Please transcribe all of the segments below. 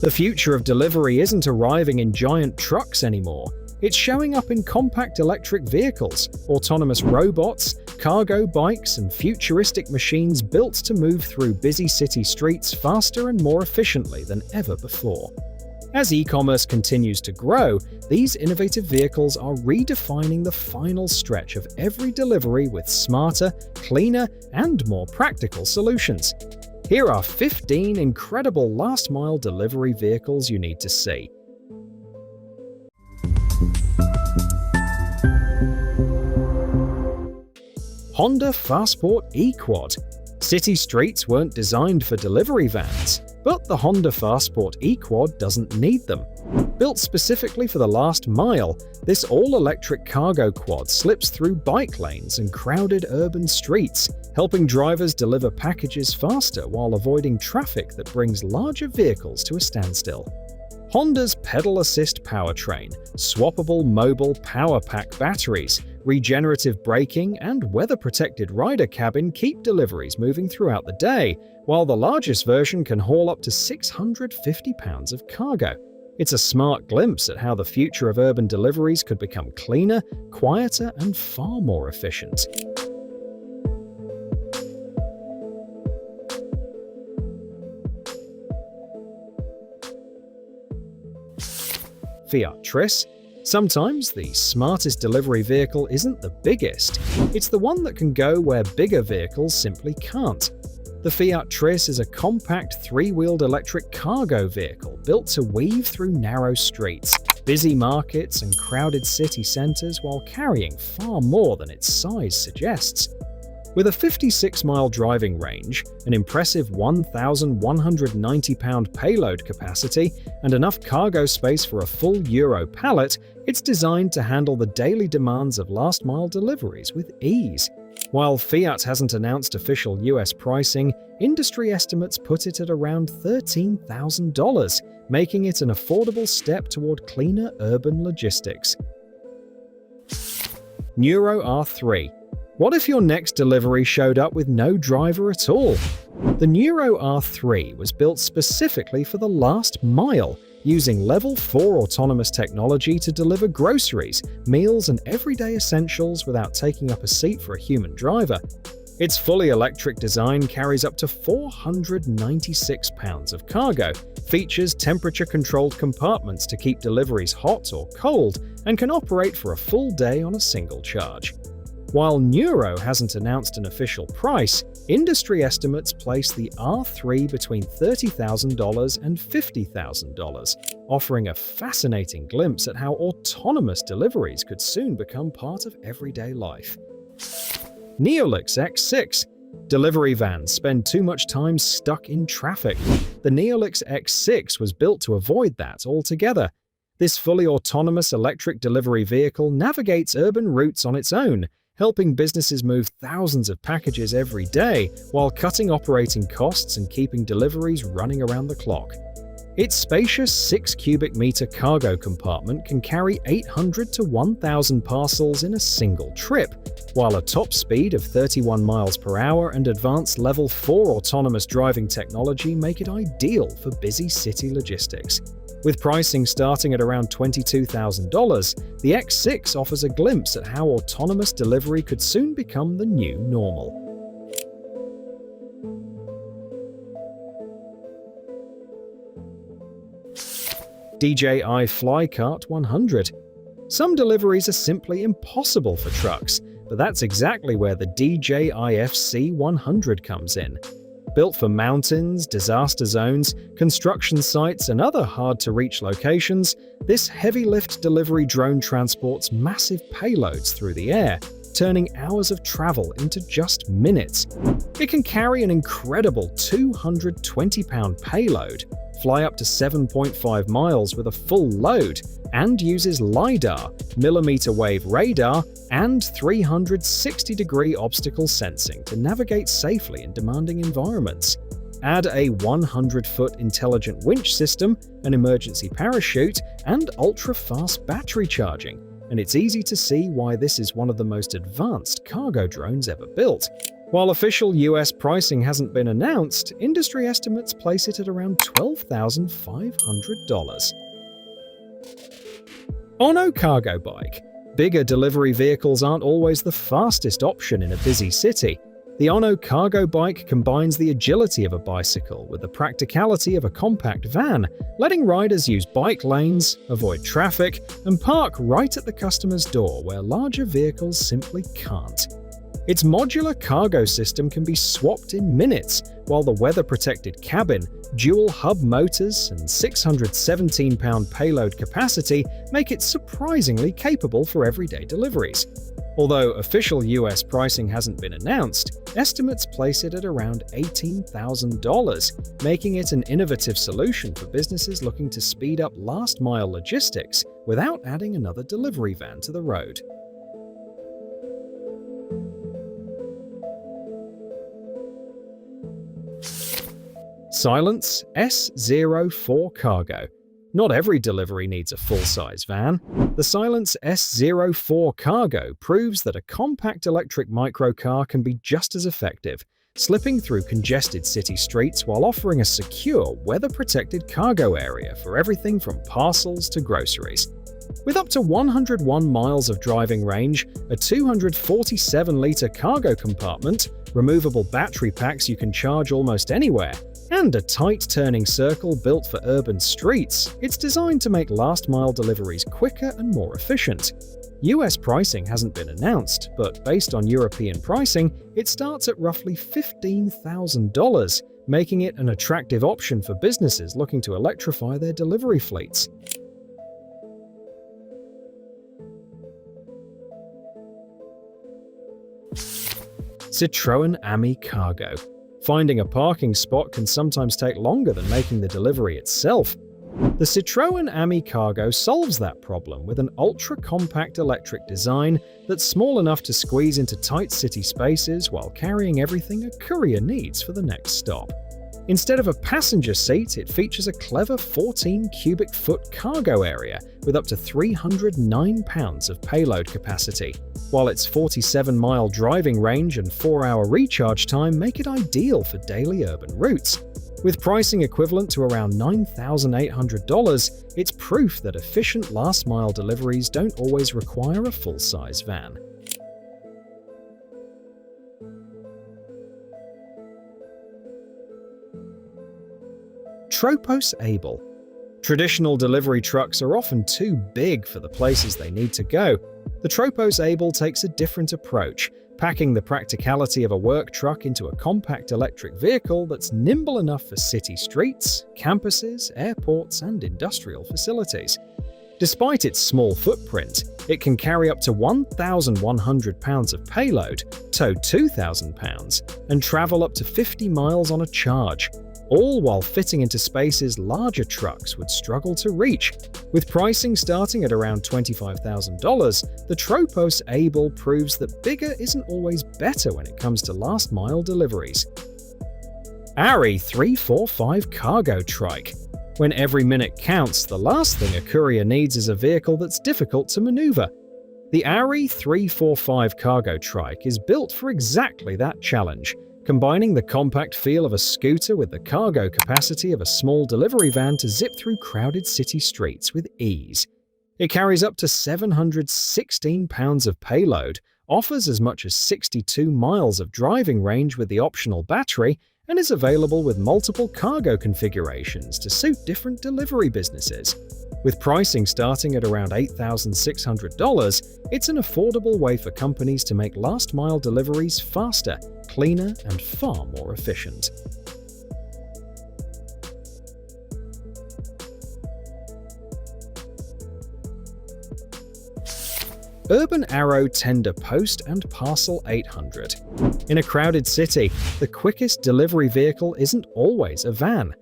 The future of delivery isn't arriving in giant trucks anymore. It's showing up in compact electric vehicles, autonomous robots, cargo bikes, and futuristic machines built to move through busy city streets faster and more efficiently than ever before. As e-commerce continues to grow, these innovative vehicles are redefining the final stretch of every delivery with smarter, cleaner, and more practical solutions. Here are 15 incredible last-mile delivery vehicles you need to see. Honda Fastport eQuad. City streets weren't designed for delivery vans, but the Honda Fastport eQuad doesn't need them. Built specifically for the last mile, this all-electric cargo quad slips through bike lanes and crowded urban streets, helping drivers deliver packages faster while avoiding traffic that brings larger vehicles to a standstill. Honda's pedal assist powertrain, swappable mobile power pack batteries, regenerative braking, and weather-protected rider cabin keep deliveries moving throughout the day, while the largest version can haul up to 650 pounds of cargo. It's a smart glimpse at how the future of urban deliveries could become cleaner, quieter, and far more efficient. FIAT Tris. Sometimes the smartest delivery vehicle isn't the biggest, it's the one that can go where bigger vehicles simply can't. The FIAT Tris is a compact three-wheeled electric cargo vehicle built to weave through narrow streets, busy markets, and crowded city centers while carrying far more than its size suggests. With a 56-mile driving range, an impressive 1,190-pound payload capacity, and enough cargo space for a full Euro pallet, it's designed to handle the daily demands of last-mile deliveries with ease. While Fiat hasn't announced official US pricing, industry estimates put it at around $13,000, making it an affordable step toward cleaner urban logistics. Nuro R3. What if your next delivery showed up with no driver at all? The Nuro R3 was built specifically for the last mile, using Level 4 autonomous technology to deliver groceries, meals, and everyday essentials without taking up a seat for a human driver. Its fully electric design carries up to 496 pounds of cargo, features temperature-controlled compartments to keep deliveries hot or cold, and can operate for a full day on a single charge. While Nuro hasn't announced an official price, industry estimates place the R3 between $30,000 and $50,000, offering a fascinating glimpse at how autonomous deliveries could soon become part of everyday life. Neolix X6. Delivery vans spend too much time stuck in traffic. The Neolix X6 was built to avoid that altogether. This fully autonomous electric delivery vehicle navigates urban routes on its own, helping businesses move thousands of packages every day while cutting operating costs and keeping deliveries running around the clock. Its spacious 6 cubic meter cargo compartment can carry 800 to 1,000 parcels in a single trip, while a top speed of 31 miles per hour and advanced Level 4 autonomous driving technology make it ideal for busy city logistics. With pricing starting at around $22,000, the X6 offers a glimpse at how autonomous delivery could soon become the new normal. DJI FlyCart 100. Some deliveries are simply impossible for trucks, but that's exactly where the DJI FC 100 comes in. Built for mountains, disaster zones, construction sites, and other hard-to-reach locations, this heavy-lift delivery drone transports massive payloads through the air, turning hours of travel into just minutes. It can carry an incredible 220-pound payload, fly up to 7.5 miles with a full load, and uses LiDAR, millimeter wave radar, and 360-degree obstacle sensing to navigate safely in demanding environments. Add a 100-foot intelligent winch system, an emergency parachute, and ultra-fast battery charging, and it's easy to see why this is one of the most advanced cargo drones ever built. While official US pricing hasn't been announced, industry estimates place it at around $12,500. ONO Cargo Bike. Bigger delivery vehicles aren't always the fastest option in a busy city. The ONO Cargo Bike combines the agility of a bicycle with the practicality of a compact van, letting riders use bike lanes, avoid traffic, and park right at the customer's door where larger vehicles simply can't. Its modular cargo system can be swapped in minutes, while the weather-protected cabin, dual hub motors, and 617-pound payload capacity make it surprisingly capable for everyday deliveries. Although official US pricing hasn't been announced, estimates place it at around $18,000, making it an innovative solution for businesses looking to speed up last-mile logistics without adding another delivery van to the road. Silence S04 Cargo. Not every delivery needs a full-size van. The Silence S04 Cargo proves that a compact electric microcar can be just as effective, slipping through congested city streets while offering a secure, weather-protected cargo area for everything from parcels to groceries. With up to 101 miles of driving range, a 247-litre cargo compartment, removable battery packs you can charge almost anywhere, and a tight turning circle built for urban streets, it's designed to make last-mile deliveries quicker and more efficient. US pricing hasn't been announced, but based on European pricing, it starts at roughly $15,000, making it an attractive option for businesses looking to electrify their delivery fleets. Citroën Ami Cargo. Finding a parking spot can sometimes take longer than making the delivery itself. The Citroën Ami Cargo solves that problem with an ultra-compact electric design that's small enough to squeeze into tight city spaces while carrying everything a courier needs for the next stop. Instead of a passenger seat, it features a clever 14 cubic foot cargo area with up to 309 pounds of payload capacity, while its 47-mile driving range and 4-hour recharge time make it ideal for daily urban routes. With pricing equivalent to around $9,800, it's proof that efficient last-mile deliveries don't always require a full-size van. Tropos ABLE. Traditional delivery trucks are often too big for the places they need to go. The Tropos ABLE takes a different approach, packing the practicality of a work truck into a compact electric vehicle that's nimble enough for city streets, campuses, airports, and industrial facilities. Despite its small footprint, it can carry up to 1,100 pounds of payload, tow 2,000 pounds, and travel up to 50 miles on a charge, all while fitting into spaces larger trucks would struggle to reach. With pricing starting at around $25,000, the Tropos ABLE proves that bigger isn't always better when it comes to last-mile deliveries. S03 Cargo Trike. When every minute counts, the last thing a courier needs is a vehicle that's difficult to maneuver. The S03 Cargo Trike is built for exactly that challenge, combining the compact feel of a scooter with the cargo capacity of a small delivery van to zip through crowded city streets with ease. It carries up to 716 pounds of payload, offers as much as 62 miles of driving range with the optional battery, and is available with multiple cargo configurations to suit different delivery businesses. With pricing starting at around $8,600, it's an affordable way for companies to make last-mile deliveries faster, cleaner, and far more efficient. Urban Arrow Tender Post and Parcel 800. In a crowded city, the quickest delivery vehicle isn't always a van.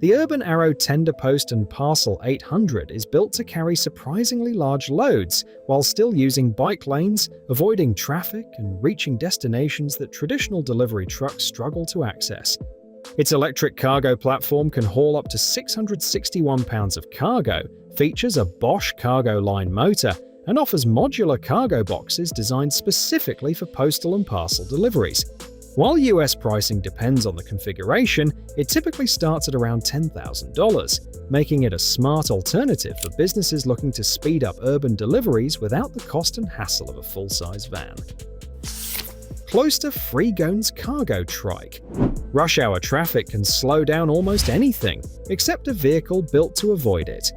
The Urban Arrow Tender Post and Parcel 800 is built to carry surprisingly large loads while still using bike lanes, avoiding traffic, and reaching destinations that traditional delivery trucks struggle to access. Its electric cargo platform can haul up to 661 pounds of cargo, features a Bosch cargo line motor, and offers modular cargo boxes designed specifically for postal and parcel deliveries. While US pricing depends on the configuration, it typically starts at around $10,000, making it a smart alternative for businesses looking to speed up urban deliveries without the cost and hassle of a full-size van. Kleuster Freegônes Cargo Trike. Rush hour traffic can slow down almost anything, except a vehicle built to avoid it.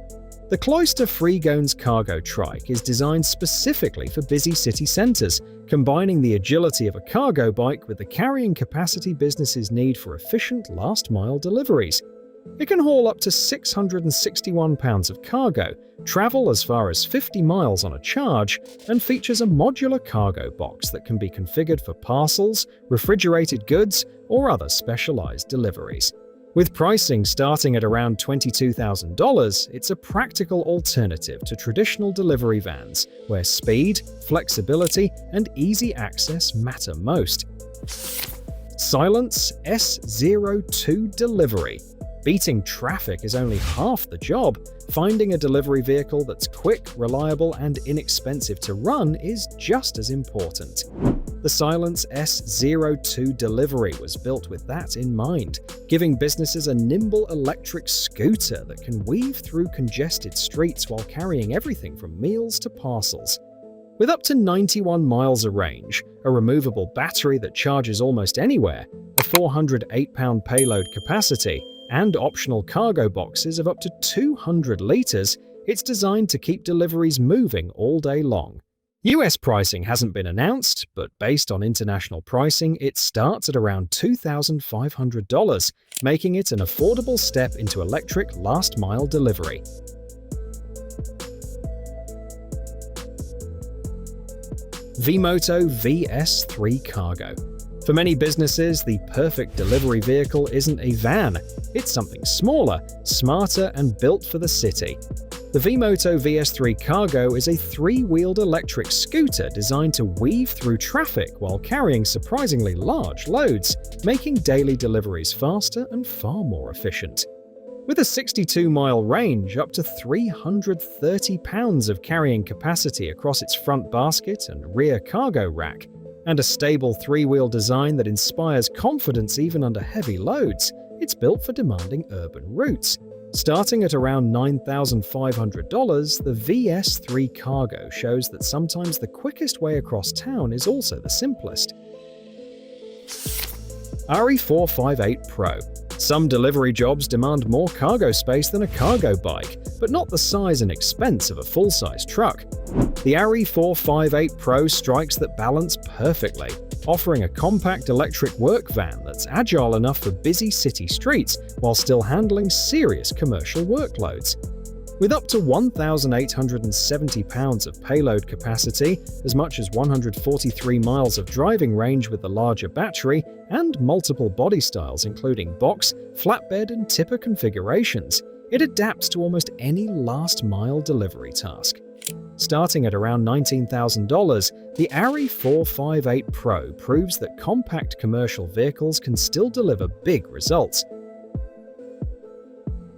The Kleuster Freegônes Cargo Trike is designed specifically for busy city centers, combining the agility of a cargo bike with the carrying capacity businesses need for efficient last-mile deliveries. It can haul up to 661 pounds of cargo, travel as far as 50 miles on a charge, and features a modular cargo box that can be configured for parcels, refrigerated goods, or other specialized deliveries. With pricing starting at around $22,000, it's a practical alternative to traditional delivery vans, where speed, flexibility, and easy access matter most. Silence S02 Delivery. Beating traffic is only half the job. Finding a delivery vehicle that's quick, reliable, and inexpensive to run is just as important. The Silence S02 Delivery was built with that in mind, giving businesses a nimble electric scooter that can weave through congested streets while carrying everything from meals to parcels. With up to 91 miles of range, a removable battery that charges almost anywhere, a 408-pound payload capacity, and optional cargo boxes of up to 200 liters, it's designed to keep deliveries moving all day long. US pricing hasn't been announced, but based on international pricing, it starts at around $2,500, making it an affordable step into electric last-mile delivery. Vmoto VS3 Cargo. For many businesses, the perfect delivery vehicle isn't a van. It's something smaller, smarter, and built for the city. The Vmoto VS3 Cargo is a three-wheeled electric scooter designed to weave through traffic while carrying surprisingly large loads, making daily deliveries faster and far more efficient. With a 62-mile range, up to 330 pounds of carrying capacity across its front basket and rear cargo rack, and a stable three-wheel design that inspires confidence even under heavy loads, it's built for demanding urban routes. Starting at around $9,500, the VS3 Cargo shows that sometimes the quickest way across town is also the simplest. RE458 Pro. Some delivery jobs demand more cargo space than a cargo bike, but not the size and expense of a full-size truck. The RE458 Pro strikes that balance perfectly, offering a compact electric work van that's agile enough for busy city streets while still handling serious commercial workloads. With up to 1,870 pounds of payload capacity, as much as 143 miles of driving range with the larger battery, and multiple body styles including box, flatbed, and tipper configurations, it adapts to almost any last-mile delivery task. Starting at around $19,000, the RE458 Pro proves that compact commercial vehicles can still deliver big results.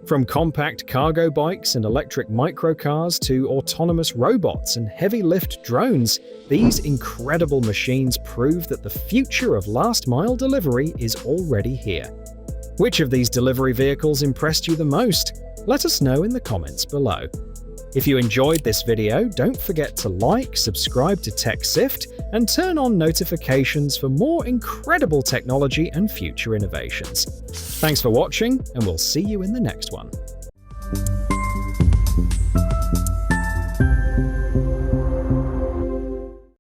From compact cargo bikes and electric microcars to autonomous robots and heavy-lift drones, these incredible machines prove that the future of last-mile delivery is already here. Which of these delivery vehicles impressed you the most? Let us know in the comments below. If you enjoyed this video, don't forget to like, subscribe to TechSift, and turn on notifications for more incredible technology and future innovations. Thanks for watching, and we'll see you in the next one.